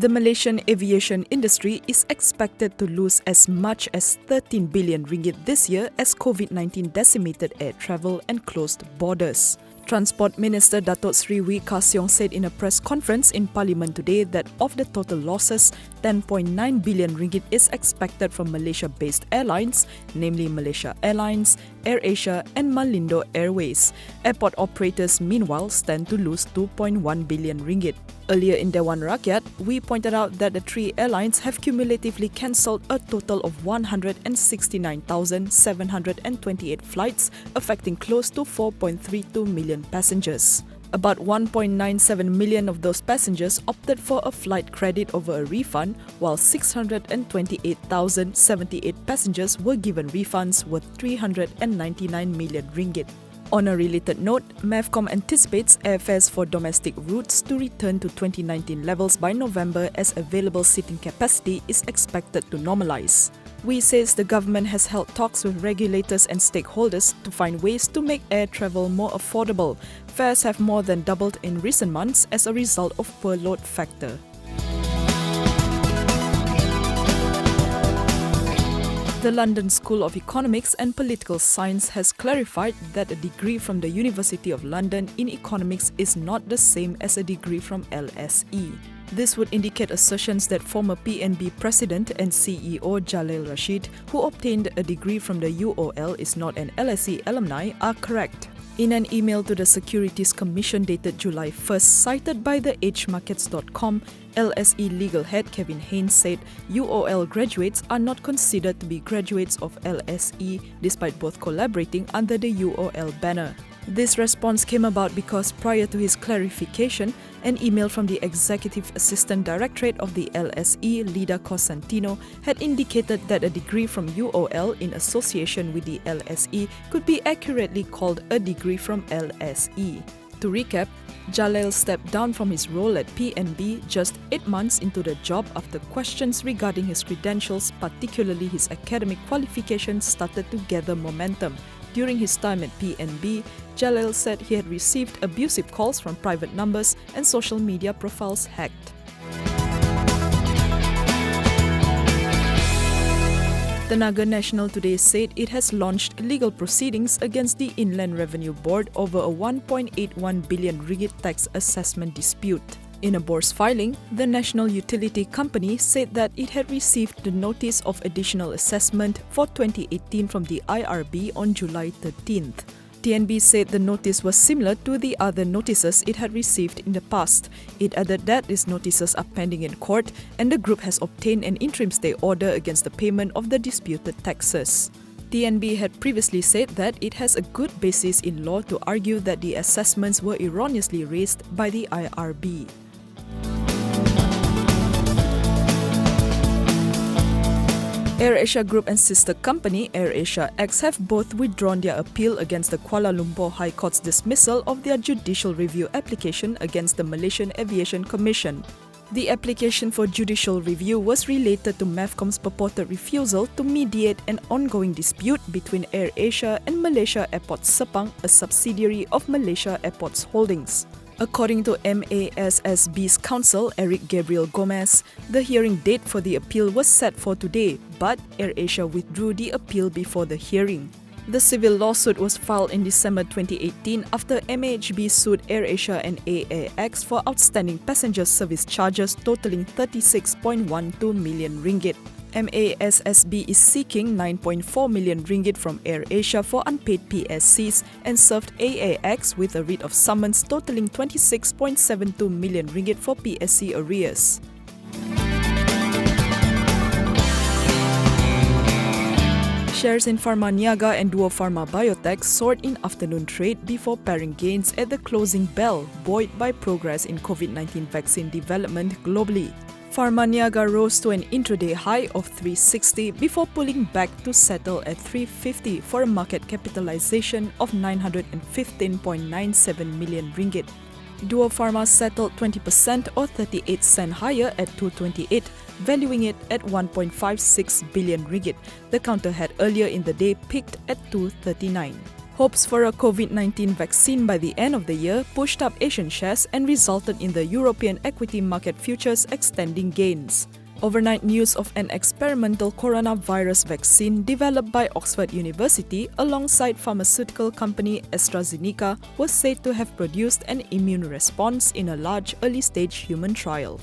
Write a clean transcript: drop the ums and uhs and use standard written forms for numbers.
The Malaysian aviation industry is expected to lose as much as 13 billion ringgit this year as COVID-19 decimated air travel and closed borders. Transport Minister Datuk Sri Wee Ka Siong said in a press conference in Parliament today that of the total losses, 10.9 billion ringgit is expected from Malaysia-based airlines, namely Malaysia Airlines, Airasia and Malindo Airways. Airport operators meanwhile stand to lose 2.1 billion ringgit. Earlier in Dewan Rakyat, we pointed out that the three airlines have cumulatively cancelled a total of 169,728 flights, affecting close to 4.32 million passengers. About 1.97 million of those passengers opted for a flight credit over a refund, while 628,078 passengers were given refunds worth 399 million ringgit. On a related note, MAVCOM anticipates airfares for domestic routes to return to 2019 levels by November as available seating capacity is expected to normalise. Wee says the government has held talks with regulators and stakeholders to find ways to make air travel more affordable. Fares have more than doubled in recent months as a result of poor load factor. The London School of Economics and Political Science has clarified that a degree from the University of London in economics is not the same as a degree from LSE. This would indicate assertions that former PNB President and CEO Jalil Rasheed, who obtained a degree from the UOL, is not an LSE alumni, are correct. In an email to the Securities Commission dated July 1st, cited by the HMarkets.com, LSE legal head Kevin Haynes said UOL graduates are not considered to be graduates of LSE despite both collaborating under the UOL banner. This response came about because prior to his clarification, an email from the Executive Assistant Directorate of the LSE, Lida Cosentino, had indicated that a degree from UOL in association with the LSE could be accurately called a degree from LSE. To recap, Jalil stepped down from his role at PNB just 8 months into the job after questions regarding his credentials, particularly his academic qualifications, started to gather momentum. During his time at PNB, Jalil said he had received abusive calls from private numbers and social media profiles hacked. Tenaga Nasional today said it has launched legal proceedings against the Inland Revenue Board over a 1.81 billion ringgit tax assessment dispute. In a BOR's filing, the National Utility Company said that it had received the notice of additional assessment for 2018 from the IRB on July 13th. TNB said the notice was similar to the other notices it had received in the past. It added that these notices are pending in court and the group has obtained an interim stay order against the payment of the disputed taxes. TNB had previously said that it has a good basis in law to argue that the assessments were erroneously raised by the IRB. Airasia Group and sister company Airasia X have both withdrawn their appeal against the Kuala Lumpur High Court's dismissal of their judicial review application against the Malaysian Aviation Commission. The application for judicial review was related to MAVCOM's purported refusal to mediate an ongoing dispute between Airasia and Malaysia Airports Sepang, a subsidiary of Malaysia Airports Holdings. According to MASSB's counsel, Eric Gabriel Gomez, the hearing date for the appeal was set for today, but Airasia withdrew the appeal before the hearing. The civil lawsuit was filed in December 2018 after MAHB sued Airasia and AAX for outstanding passenger service charges totaling 36.12 million ringgit. MASSB is seeking 9.4 million ringgit from Airasia for unpaid PSCs and served AAX with a writ of summons totaling 26.72 million ringgit for PSC arrears. Shares in Pharma Niaga and Duo Pharma Biotech soared in afternoon trade before paring gains at the closing bell, buoyed by progress in COVID-19 vaccine development globally. Pharma Niaga rose to an intraday high of 360 before pulling back to settle at 350 for a market capitalization of 915.97 million ringgit. Duo Pharma settled 20% or 38 cents higher at 228, valuing it at 1.56 billion ringgit. The counter had earlier in the day peaked at 239. Hopes for a COVID-19 vaccine by the end of the year pushed up Asian shares and resulted in the European equity market futures extending gains. Overnight news of an experimental coronavirus vaccine developed by Oxford University alongside pharmaceutical company AstraZeneca was said to have produced an immune response in a large early-stage human trial.